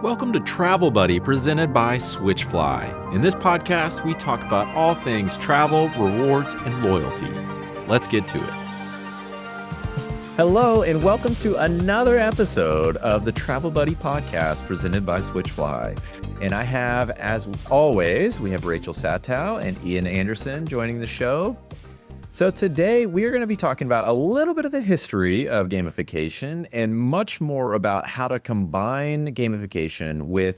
Welcome to Travel Buddy, presented by Switchfly. In this podcast, we talk about all things travel, rewards, and loyalty. Let's get to it. Hello, and welcome to another episode of the Travel Buddy podcast presented by Switchfly. And I have, as always, we have Rachel Satow and Ian Andersen joining the show. So today we are going to be talking about a little bit of the history of gamification and much more about how to combine gamification with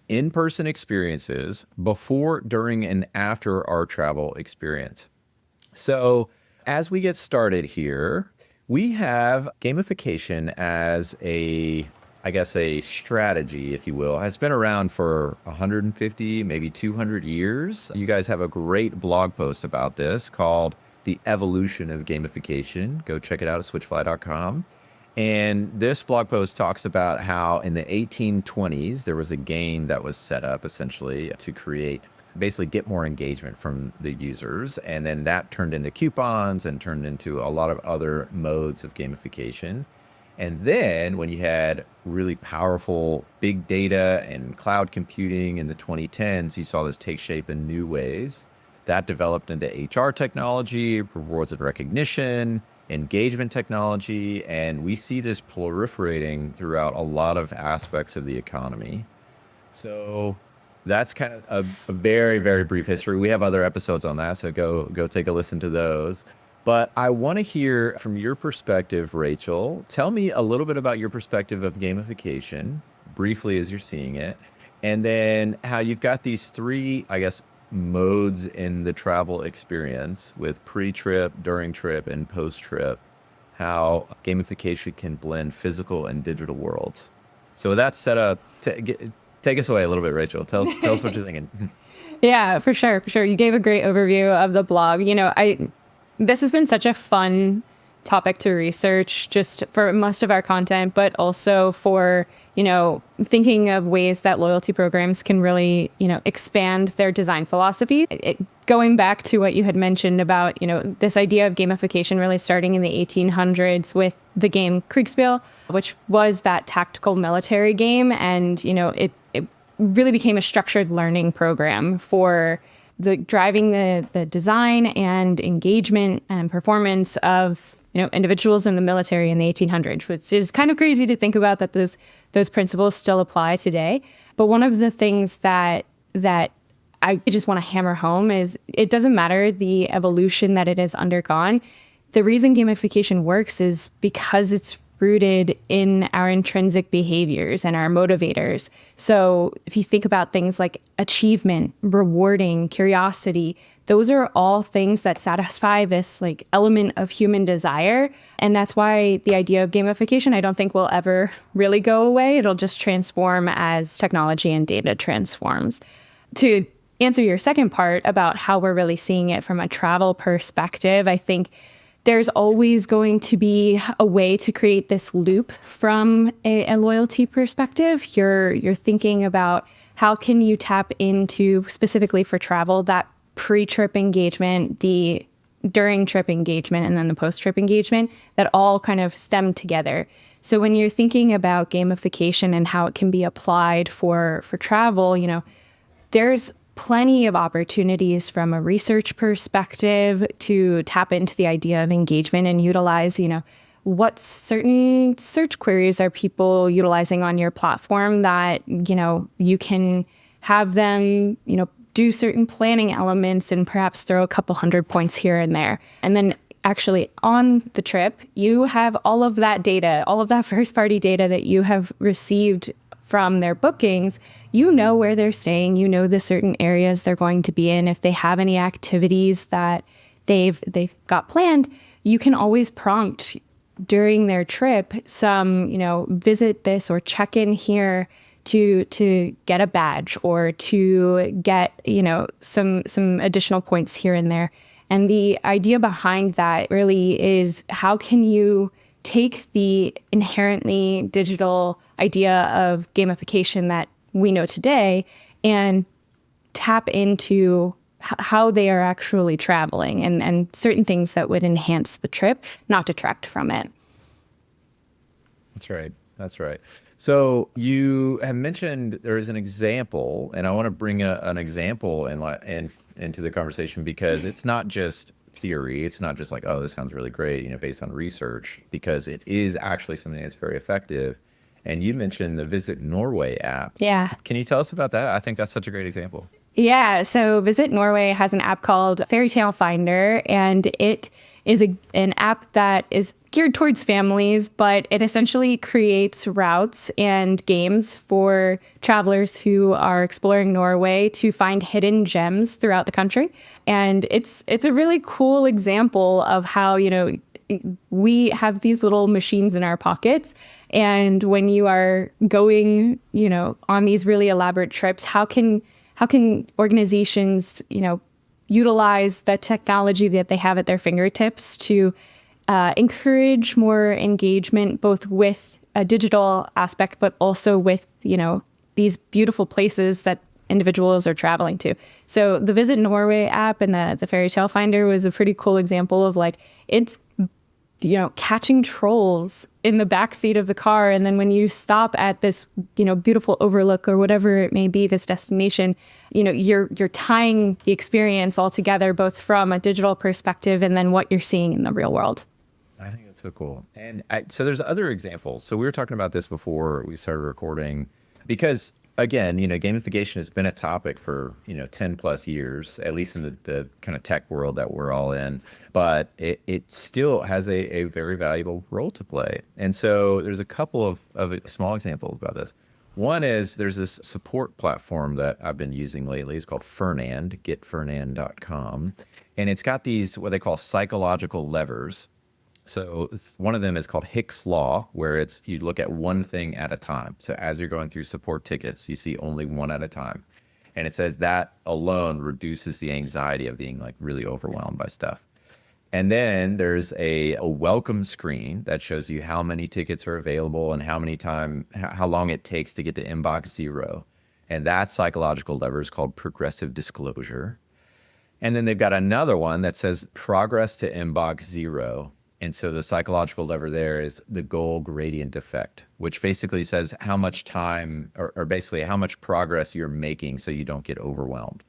in-person experiences before, during, and after our travel experience. So as we get started here, we have gamification as a strategy, if you will, has been around for 150, maybe 200 years. You guys have a great blog post about this called The Evolution of Gamification. Go check it out at switchfly.com. And this blog post talks about how in the 1820s, there was a game that was set up essentially to basically get more engagement from the users. And then that turned into coupons and turned into a lot of other modes of gamification. And then when you had really powerful big data and cloud computing in the 2010s, you saw this take shape in new ways. That developed into HR technology, rewards and recognition, engagement technology, and we see this proliferating throughout a lot of aspects of the economy. So that's kind of a very, very brief history. We have other episodes on that, so go take a listen to those. But I want to hear from your perspective, Rachel. Tell me a little bit about your perspective of gamification, briefly as you're seeing it, and then how you've got these three, modes in the travel experience with pre-trip, during trip, and post-trip, how gamification can blend physical and digital worlds. So with that set up, take us away a little bit, Rachel. Tell us what you're thinking. Yeah, for sure. You gave a great overview of the blog. This has been such a fun topic to research just for most of our content, but also for, thinking of ways that loyalty programs can really, expand their design philosophy. Going back to what you had mentioned about, this idea of gamification really starting in the 1800s with the game Kriegspiel, which was that tactical military game. And, it really became a structured learning program for driving the design and engagement and performance of individuals in the military in the 1800s, which is kind of crazy to think about that those principles still apply today. But one of the things that I just want to hammer home is it doesn't matter the evolution that it has undergone. The reason gamification works is because it's rooted in our intrinsic behaviors and our motivators. So if you think about things like achievement, rewarding, curiosity, those are all things that satisfy this element of human desire. And that's why the idea of gamification, I don't think will ever really go away. It'll just transform as technology and data transforms. To answer your second part about how we're really seeing it from a travel perspective, I think there's always going to be a way to create this loop from a loyalty perspective. You're thinking about how can you tap into, specifically for travel, that pre-trip engagement, the during trip engagement, and then the post-trip engagement that all kind of stem together. So when you're thinking about gamification and how it can be applied for travel, there's plenty of opportunities from a research perspective to tap into the idea of engagement and utilize, what certain search queries are people utilizing on your platform that, you can have them, do certain planning elements and perhaps throw a couple 100 points here and there. And then actually on the trip, you have all of that data, all of that first party data that you have received from their bookings. You know where they're staying, the certain areas they're going to be in. If they have any activities that they've got planned, you can always prompt during their trip some, visit this or check in here to get a badge or to get, some additional points here and there. And the idea behind that really is how can you take the inherently digital idea of gamification that we know today and tap into how they are actually traveling and certain things that would enhance the trip, not detract from it. That's right. So you have mentioned there is an example, and I want to bring an example into the conversation because it's not just theory. It's not just like, oh, this sounds really great, based on research, because it is actually something that's very effective. And you mentioned the Visit Norway app. Yeah. Can you tell us about that? I think that's such a great example. Yeah, so Visit Norway has an app called Fairy Tale Finder, and it is an app that is geared towards families, but it essentially creates routes and games for travelers who are exploring Norway to find hidden gems throughout the country. And it's a really cool example of how, we have these little machines in our pockets. And when you are going, on these really elaborate trips, how can organizations, utilize the technology that they have at their fingertips to encourage more engagement, both with a digital aspect, but also with, these beautiful places that individuals are traveling to. So the Visit Norway app and the Fairy Tale Finder was a pretty cool example of it's catching trolls in the backseat of the car. And then when you stop at this, beautiful overlook or whatever it may be, this destination, you're tying the experience all together, both from a digital perspective and then what you're seeing in the real world. I think that's so cool. And so there's other examples. So we were talking about this before we started recording, because again, gamification has been a topic for, 10 plus years, at least in the kind of tech world that we're all in, but it still has a very valuable role to play. And so there's a couple of small examples about this. One is there's this support platform that I've been using lately. It's called Fernand, getfernand.com. And it's got these, what they call psychological levers. So one of them is called Hick's Law, where you look at one thing at a time. So as you're going through support tickets, you see only one at a time. And it says that alone reduces the anxiety of being really overwhelmed by stuff. And then there's a welcome screen that shows you how many tickets are available and how long it takes to get to inbox 0. And that psychological lever is called progressive disclosure. And then they've got another one that says progress to inbox 0. And so the psychological lever there is the goal gradient effect, which basically says how much time or basically how much progress you're making so you don't get overwhelmed.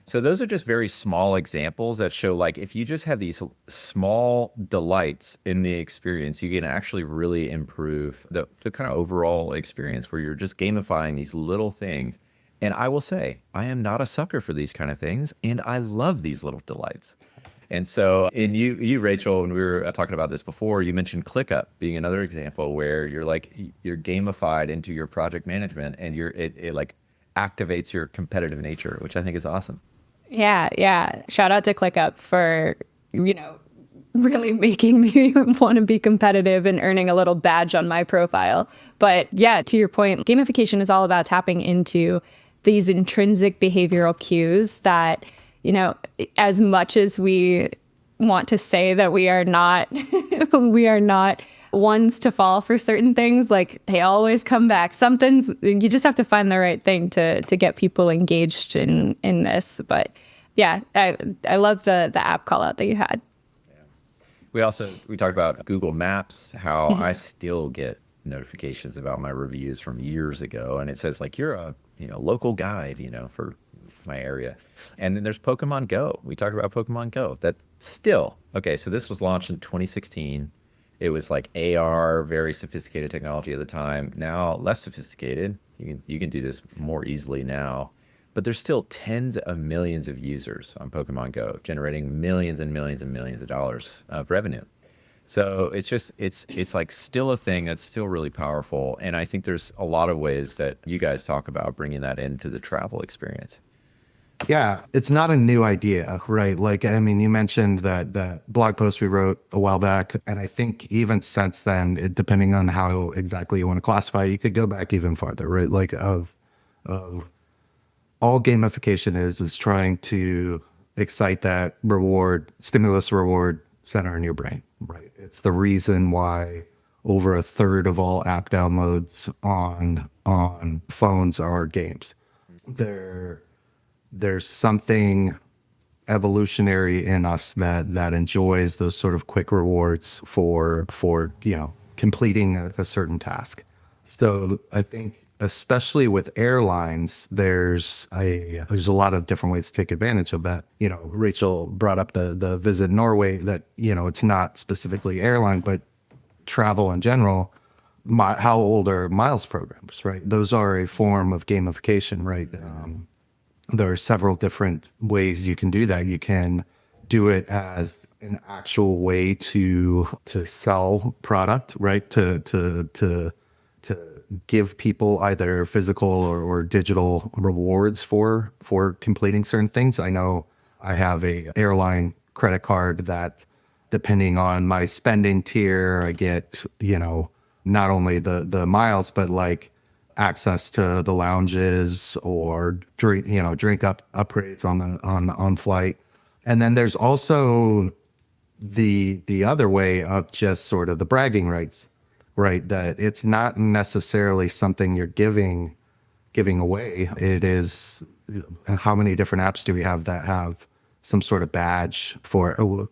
So those are just very small examples that show if you just have these small delights in the experience, you can actually really improve the kind of overall experience where you're just gamifying these little things. And I will say, I am not a sucker for these kind of things, and I love these little delights. And so, you, Rachel, when we were talking about this before, you mentioned ClickUp being another example where you're gamified into your project management, and it activates your competitive nature, which I think is awesome. Yeah. Shout out to ClickUp for, really making me want to be competitive and earning a little badge on my profile. But yeah, to your point, gamification is all about tapping into these intrinsic behavioral cues that, as much as we want to say that we are not, we are not ones to fall for certain things, they always come back. You just have to find the right thing to get people engaged in this. But yeah, I love the app call out that you had. Yeah. We talked about Google Maps, how I still get notifications about my reviews from years ago. And it says you're a local guide, for my area. And then there's Pokemon Go. We talked about Pokemon Go. That still, okay, so this was launched in 2016. It was AR, very sophisticated technology at the time. Now less sophisticated. You can do this more easily now. But there's still tens of millions of users on Pokemon Go, generating millions and millions and millions of dollars of revenue. So it's still a thing that's still really powerful. And I think there's a lot of ways that you guys talk about bringing that into the travel experience. Yeah, it's not a new idea, right? You mentioned that blog post we wrote a while back, and I think even since then, depending on how exactly you want to classify, you could go back even farther, right? Of all gamification is trying to excite that stimulus reward center in your brain, right? It's the reason why over a third of all app downloads on phones are games. There's something evolutionary in us that enjoys those sort of quick rewards for completing a certain task. So I think especially with airlines, there's a lot of different ways to take advantage of that. Rachel brought up the Visit Norway, that, it's not specifically airline, but travel in general. How old are miles programs, right? Those are a form of gamification, right? There are several different ways you can do that. You can do it as an actual way to sell product, right? To give people either physical or digital rewards for completing certain things. I know I have a airline credit card that, depending on my spending tier, I get, not only the miles, but like access to the lounges or drink upgrades on flight. And then there's also the other way of just sort of the bragging rights, right? That it's not necessarily something you're giving away. It is, how many different apps do we have that have some sort of badge for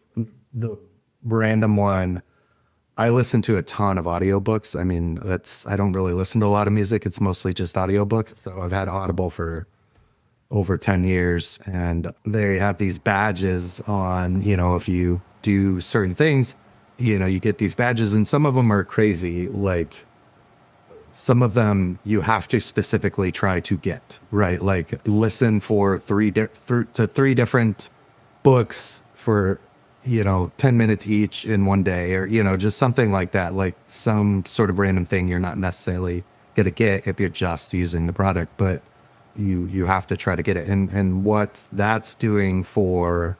the random one? I listen to a ton of audiobooks. I mean, I don't really listen to a lot of music. It's mostly just audiobooks. So I've had Audible for over 10 years, and they have these badges on, if you do certain things, you get these badges, and some of them are crazy. Like, some of them you have to specifically try to get, right? Like, listen for three different books for 10 minutes each in one day, or just something like that, like some sort of random thing you're not necessarily gonna get if you're just using the product, but you have to try to get it. And what that's doing for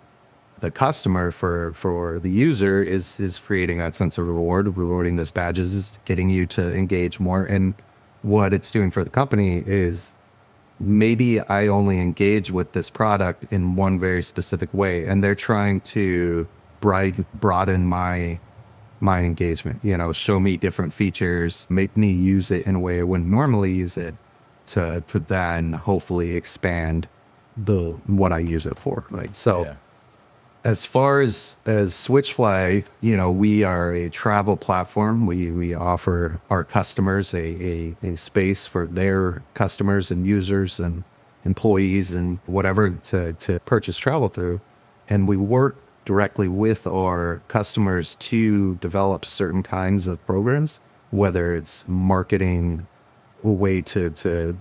the customer, for the user, is creating that sense of rewarding those badges, is getting you to engage more. And what it's doing for the company is, maybe I only engage with this product in one very specific way, and they're trying to broaden my engagement, show me different features, make me use it in a way I wouldn't normally use it, to then hopefully expand what I use it for, right? So yeah. As far as Switchfly, we are a travel platform. We offer our customers a space for their customers and users and employees and whatever to purchase travel through. And we work directly with our customers to develop certain kinds of programs, whether it's marketing, a way to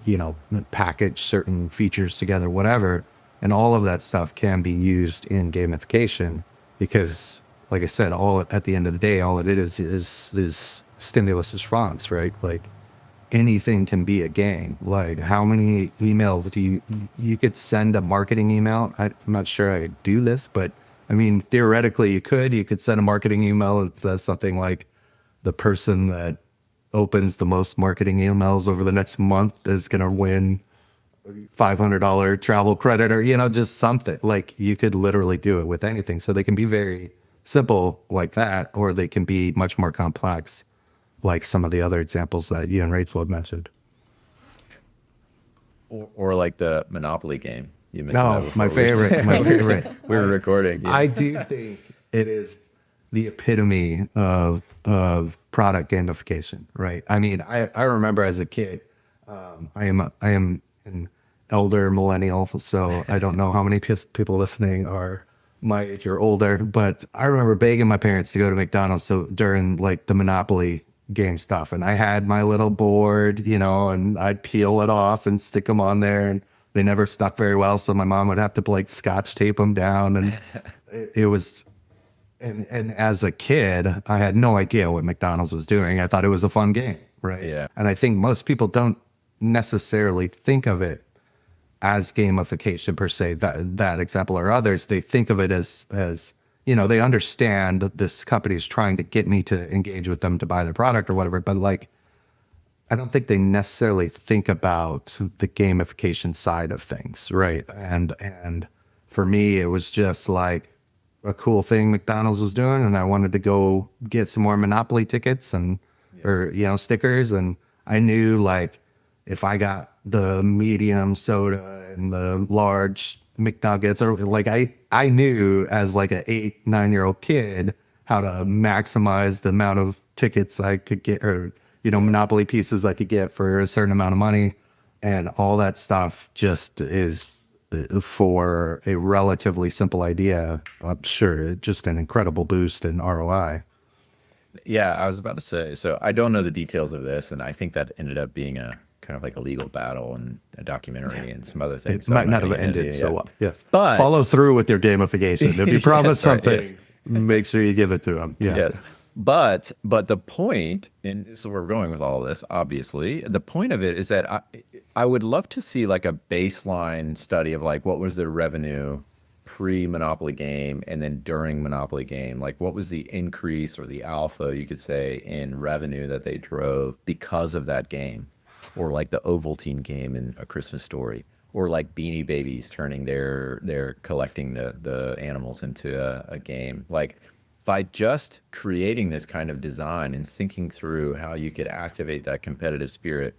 package certain features together, whatever. And all of that stuff can be used in gamification, because, like I said, at the end of the day, all it is stimulus response, right? Like, anything can be a game. Like, how many emails do you could send a marketing email? I'm not sure I do this, but I mean, theoretically you could send a marketing email that says something like, the person that opens the most marketing emails over the next month is going to win $500 travel credit, or just something. Like, you could literally do it with anything. So they can be very simple like that, or they can be much more complex, like some of the other examples that you and Rachel had mentioned. Or like the Monopoly game you mentioned. No, my favorite. We were recording. Yeah. I do think it is the epitome of product gamification, right? I mean, I remember as a kid, I am an elder millennial, so I don't know how many people listening are my age or older, but I remember begging my parents to go to McDonald's during like the Monopoly game stuff, and I had my little board, and I'd peel it off and stick them on there, and they never stuck very well, so my mom would have to like scotch tape them down, and it was. And as a kid, I had no idea what McDonald's was doing. I thought it was a fun game, right? Yeah. And I think most people don't necessarily think of it as gamification per se. That example or others, they think of it as they understand that this company is trying to get me to engage with them to buy their product or whatever. But like, I don't think they necessarily think about the gamification side of things, right? And for me, it was just like a cool thing McDonald's was doing, and I wanted to go get some more Monopoly tickets or stickers, and I knew, like, if I got the medium soda and the large McNuggets, or like I knew as like an 8-9 year old kid how to maximize the amount of tickets I could get, or Monopoly pieces I could get for a certain amount of money. And all that stuff just is, for a relatively simple idea, I'm sure, just an incredible boost in ROI. Yeah, I was about to say, so I don't know the details of this, and I think that ended up being a kind of like a legal battle and a documentary and some other things. It So might I'm not gonna have get into ended it so yet. well. Yes. But Follow through with your gamification. If you promise Yes, right, something, yes. make sure you give it to them. Yeah. Yes. But the point, and so we're going with all of this, obviously, the point of it is that I would love to see like a baseline study of like what was their revenue pre-Monopoly game and then during Monopoly game. Like what was the increase or the alpha, you could say, in revenue that they drove because of that game, or like the Ovaltine game in A Christmas Story, or like Beanie Babies turning their collecting the animals into a game. Like by just creating this kind of design and thinking through how you could activate that competitive spirit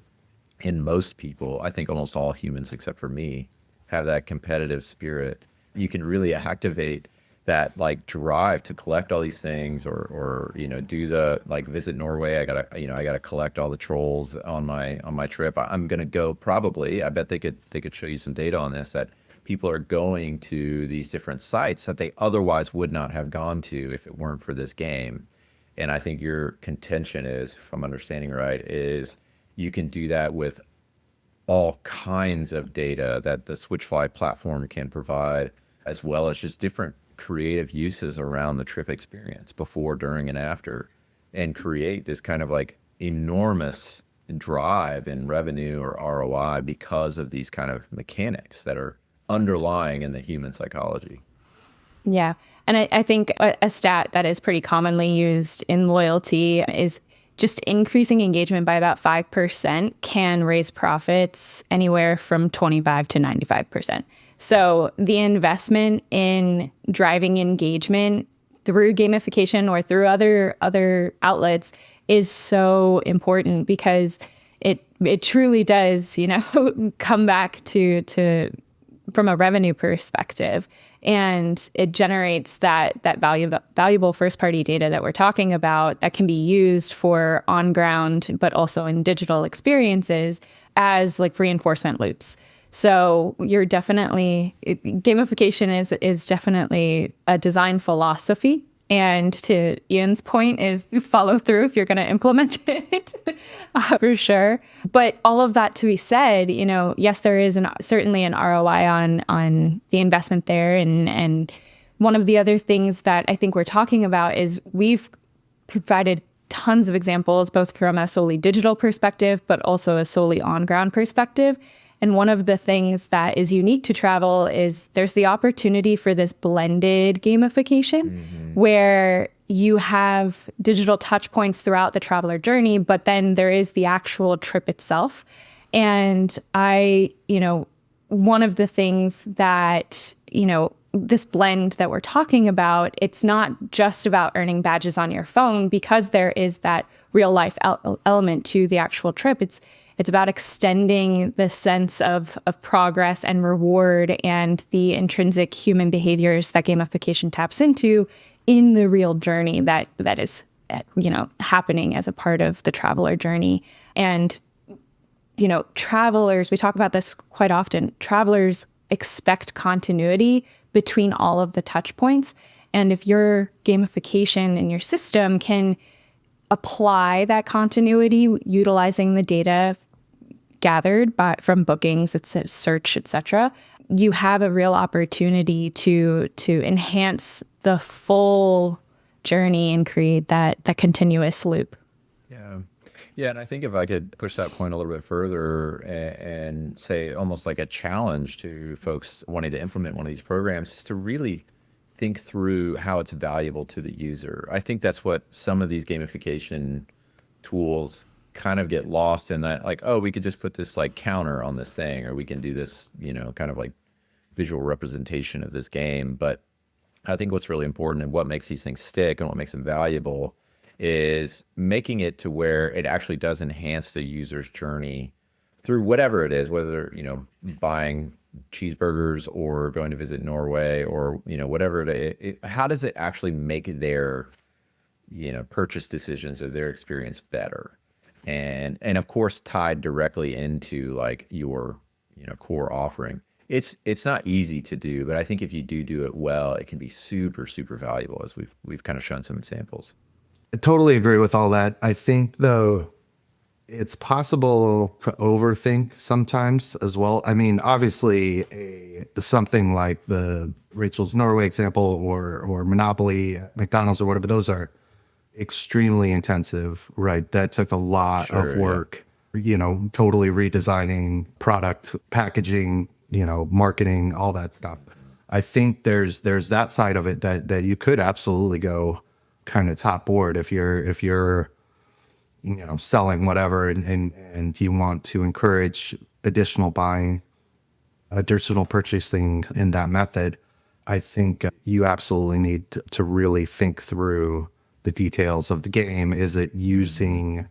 in most people, I think almost all humans except for me have that competitive spirit. You can really activate that like drive to collect all these things, or do the like visit Norway. I gotta collect all the trolls on my trip. I'm gonna go probably. I bet they could show you some data on this, that people are going to these different sites that they otherwise would not have gone to if it weren't for this game. And I think your contention is, if I'm understanding right, is you can do that with all kinds of data that the Switchfly platform can provide, as well as just different creative uses around the trip experience before, during, and after, and create this kind of like enormous drive in revenue or ROI because of these kind of mechanics that are underlying in the human psychology. Yeah. And I think a stat that is pretty commonly used in loyalty is just increasing engagement by about 5% can raise profits anywhere from 25 to 95%. So the investment in driving engagement through gamification or through other outlets is so important, because it truly does, come back to from a revenue perspective, and it generates that valuable first party data that we're talking about that can be used for on ground but also in digital experiences as like reinforcement loops. So gamification is definitely a design philosophy. And to Ian's point is follow through if you're going to implement it, for sure. But all of that to be said, yes, there is certainly an ROI on the investment there. And one of the other things that I think we're talking about is we've provided tons of examples, both from a solely digital perspective, but also a solely on-ground perspective. And one of the things that is unique to travel is there's the opportunity for this blended gamification, where you have digital touch points throughout the traveler journey, but then there is the actual trip itself. And one of the things that, this blend that we're talking about, it's not just about earning badges on your phone, because there is that real life element to the actual trip. It's about extending the sense of progress and reward and the intrinsic human behaviors that gamification taps into in the real journey that is, happening as a part of the traveler journey. And, travelers, we talk about this quite often, travelers expect continuity between all of the touch points. And if your gamification in your system can apply that continuity utilizing the data gathered from bookings, it's a search, etc., you have a real opportunity to enhance the full journey and create that continuous loop. Yeah, and I think if I could push that point a little bit further and say almost like a challenge to folks wanting to implement one of these programs is to really think through how it's valuable to the user. I think that's what some of these gamification tools kind of get lost in, that like, oh, we could just put this like counter on this thing, or we can do this, kind of like visual representation of this game. But I think what's really important and what makes these things stick and what makes them valuable is making it to where it actually does enhance the user's journey through whatever it is, whether, buying cheeseburgers or going to visit Norway or, whatever it is. How does it actually make their, purchase decisions or their experience better? and of course tied directly into like your, core offering. It's not easy to do, but I think if you do it well, it can be super, super valuable, as we've kind of shown some examples. I totally agree with all that. I think though it's possible to overthink sometimes as well. I mean, obviously, something like the Rachel's Norway example or Monopoly, McDonald's or whatever, those are extremely intensive, right? That took a lot Sure, of yeah. work, totally redesigning product, packaging, marketing, all that stuff. I think there's that side of it that you could absolutely go kind of top board if you're selling whatever and you want to encourage additional buying, additional purchasing in that method. I think you absolutely need to really think through the details of the game. Is it using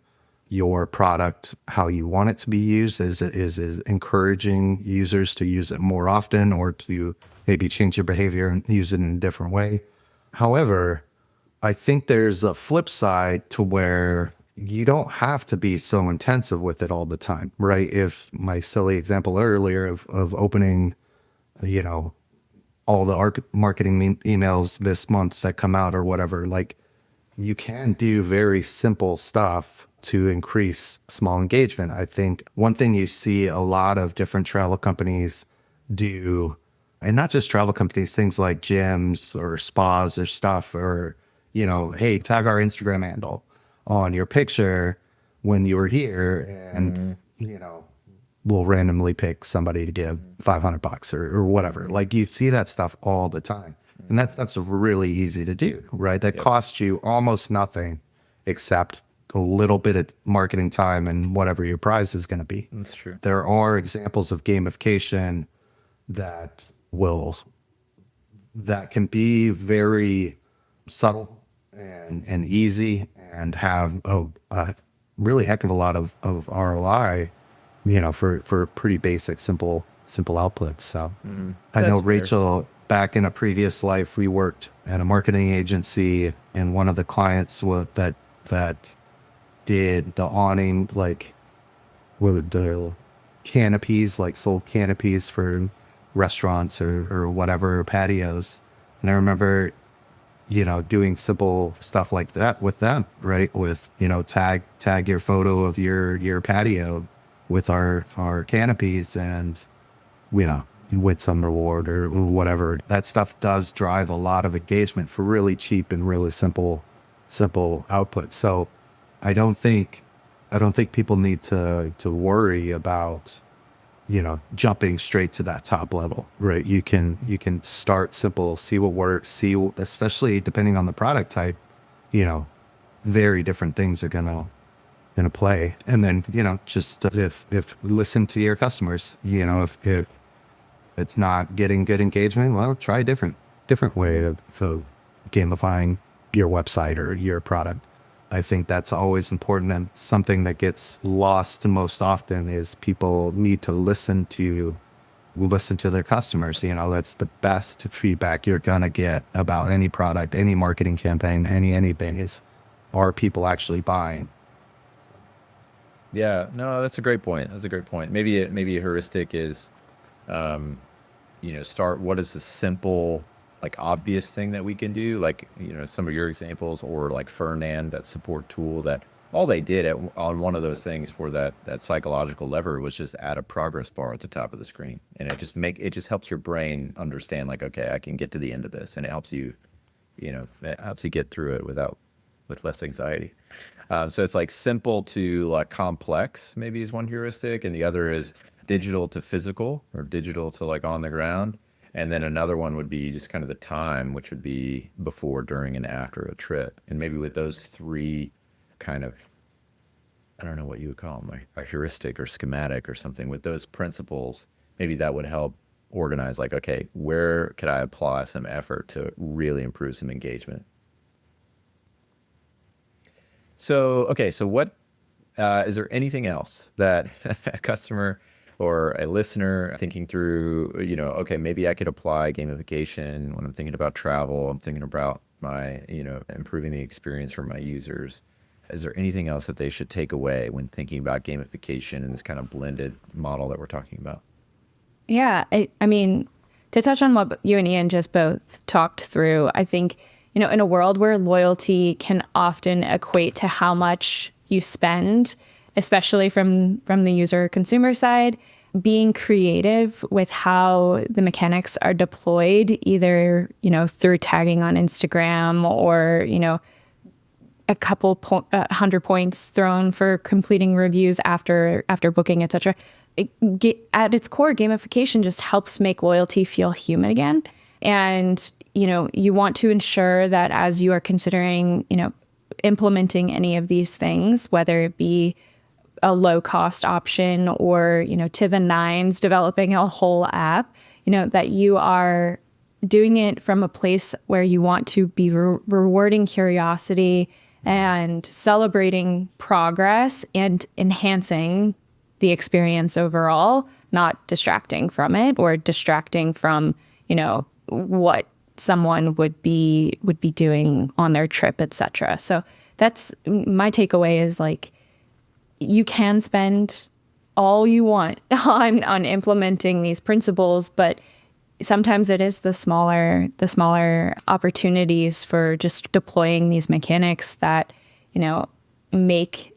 your product how you want it to be used? Is it encouraging users to use it more often, or to maybe change your behavior and use it in a different way? However, I think there's a flip side to where you don't have to be so intensive with it all the time, right? If my silly example earlier of opening, you know, all the marketing emails this month that come out or whatever, like you can do very simple stuff to increase small engagement. I think one thing you see a lot of different travel companies do, and not just travel companies, things like gyms or spas or stuff, or, hey, tag our Instagram handle on your picture when you were here, and, we'll randomly pick somebody to give $500 or whatever. Like you see that stuff all the time. And that stuff's really easy to do, right? That costs you almost nothing except a little bit of marketing time and whatever your prize is going to be. That's true. There are examples of gamification that can be very subtle and easy and have a really heck of a lot of ROI, for pretty basic, simple outputs. So I know That's fair. Rachel, back in a previous life, we worked at a marketing agency, and one of the clients that did the awning, like what would the canopies, like sold canopies for restaurants or whatever, patios. And I remember, doing simple stuff like that with them, right? With, tag your photo of your patio with our canopies, and, with some reward or whatever. That stuff does drive a lot of engagement for really cheap and really simple output. So I don't think people need to worry about, jumping straight to that top level, right? You can start simple, see what works, especially depending on the product type, very different things are gonna play. And then, just if listen to your customers, if it's not getting good engagement, well, try a different way of gamifying your website or your product. I think that's always important, and something that gets lost most often is people need to listen to their customers. That's the best feedback you're gonna get about any product, any marketing campaign, anything is, are people actually buying? Yeah, no, that's a great point. Maybe a heuristic is, start, what is the simple, like obvious thing that we can do? Like, some of your examples, or like Fernand, that support tool, that all they did on one of those things for that psychological lever was just add a progress bar at the top of the screen. And it just helps your brain understand, like, okay, I can get to the end of this. And it helps you, get through it with less anxiety. So it's like simple to like complex, maybe, is one heuristic. And the other is digital to physical, or digital to like on the ground. And then another one would be just kind of the time, which would be before, during, and after a trip. And maybe with those three kind of, I don't know what you would call them, like a heuristic or schematic or something, with those principles, maybe that would help organize, like, okay, where could I apply some effort to really improve some engagement? So, okay, so what is there anything else that a customer or a listener thinking through, okay, maybe I could apply gamification when I'm thinking about travel, I'm thinking about my, improving the experience for my users. Is there anything else that they should take away when thinking about gamification and this kind of blended model that we're talking about? Yeah, I mean, to touch on what you and Ian just both talked through, I think, in a world where loyalty can often equate to how much you spend, especially from the user consumer side, being creative with how the mechanics are deployed, either, through tagging on Instagram or, a couple 100 points thrown for completing reviews after booking, etc. At its core, gamification just helps make loyalty feel human again. And, you want to ensure that as you are considering, implementing any of these things, whether it be a low cost option or, to the nines, developing a whole app, that you are doing it from a place where you want to be rewarding curiosity and celebrating progress and enhancing the experience overall, not distracting from it or distracting from, what someone would be doing on their trip, etc. So that's my takeaway is like, you can spend all you want on implementing these principles, but sometimes it is the smaller opportunities for just deploying these mechanics that, make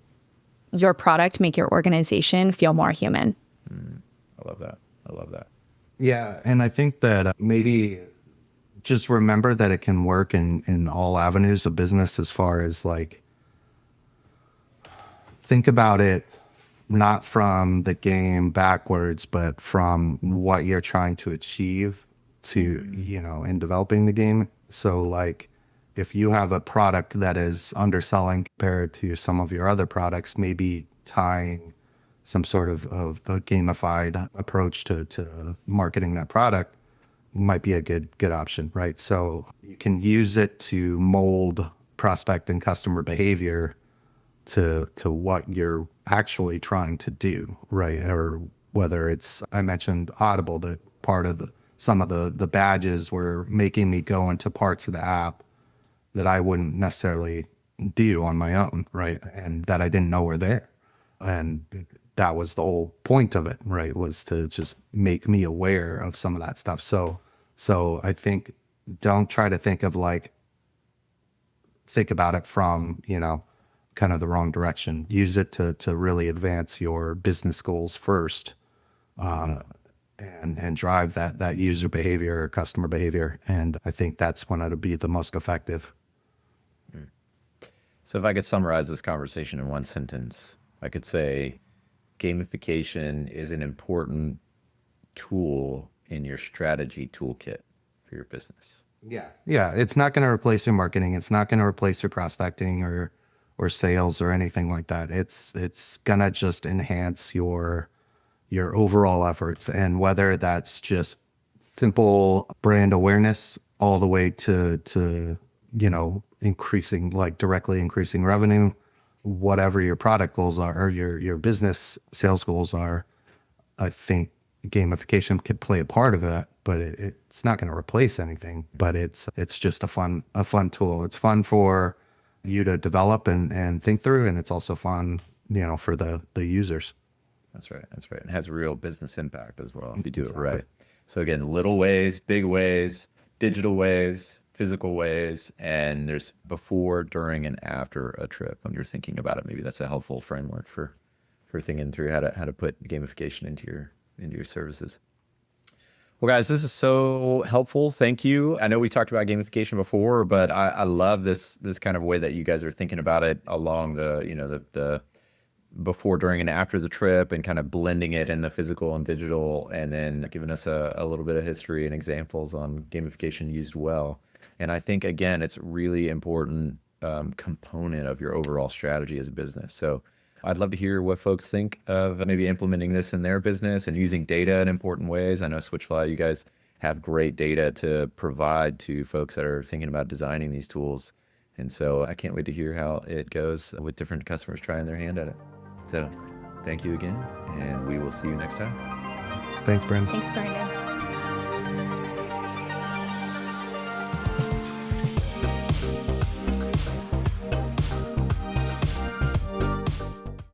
your product, make your organization feel more human. I love that. Yeah. And I think that maybe just remember that it can work in all avenues of business, as far as like, think about it not from the game backwards, but from what you're trying to achieve to, in developing the game. So like, if you have a product that is underselling compared to some of your other products, maybe tying some sort of a gamified approach to marketing that product might be a good option, right? So you can use it to mold prospect and customer behavior to what you're actually trying to do, right? Or whether it's, I mentioned Audible, that part of some of the badges were making me go into parts of the app that I wouldn't necessarily do on my own, right? And that I didn't know were there. And that was the whole point of it, right? Was to just make me aware of some of that stuff. So I think, don't try to think about it from, kind of the wrong direction. Use it to really advance your business goals first, and drive that user behavior or customer behavior. And I think that's when it'll be the most effective. So if I could summarize this conversation in one sentence, I could say gamification is an important tool in your strategy toolkit for your business. Yeah. It's not going to replace your marketing. It's not going to replace your prospecting or sales or anything like that. It's going to just enhance your overall efforts. And whether that's just simple brand awareness all the way to directly increasing revenue, whatever your product goals are or your business sales goals are, I think gamification could play a part of that, but it's not going to replace anything. But it's just a fun tool. It's fun for you to develop and think through, and it's also fun, for the users. That's right. It has real business impact as well if you do it right. So again, little ways, big ways, digital ways, physical ways, and there's before, during, and after a trip. When you're thinking about it, maybe that's a helpful framework for thinking through how to put gamification into your services. Well, guys, this is so helpful. Thank you. I know we talked about gamification before, but I love this kind of way that you guys are thinking about it along the before, during, and after the trip, and kind of blending it in the physical and digital, and then giving us a little bit of history and examples on gamification used well. And I think, again, it's a really important component of your overall strategy as a business. So I'd love to hear what folks think of maybe implementing this in their business and using data in important ways. I know Switchfly, you guys have great data to provide to folks that are thinking about designing these tools. And so I can't wait to hear how it goes with different customers trying their hand at it. So thank you again, and we will see you next time. Thanks, Brandon. Thanks, Brandon.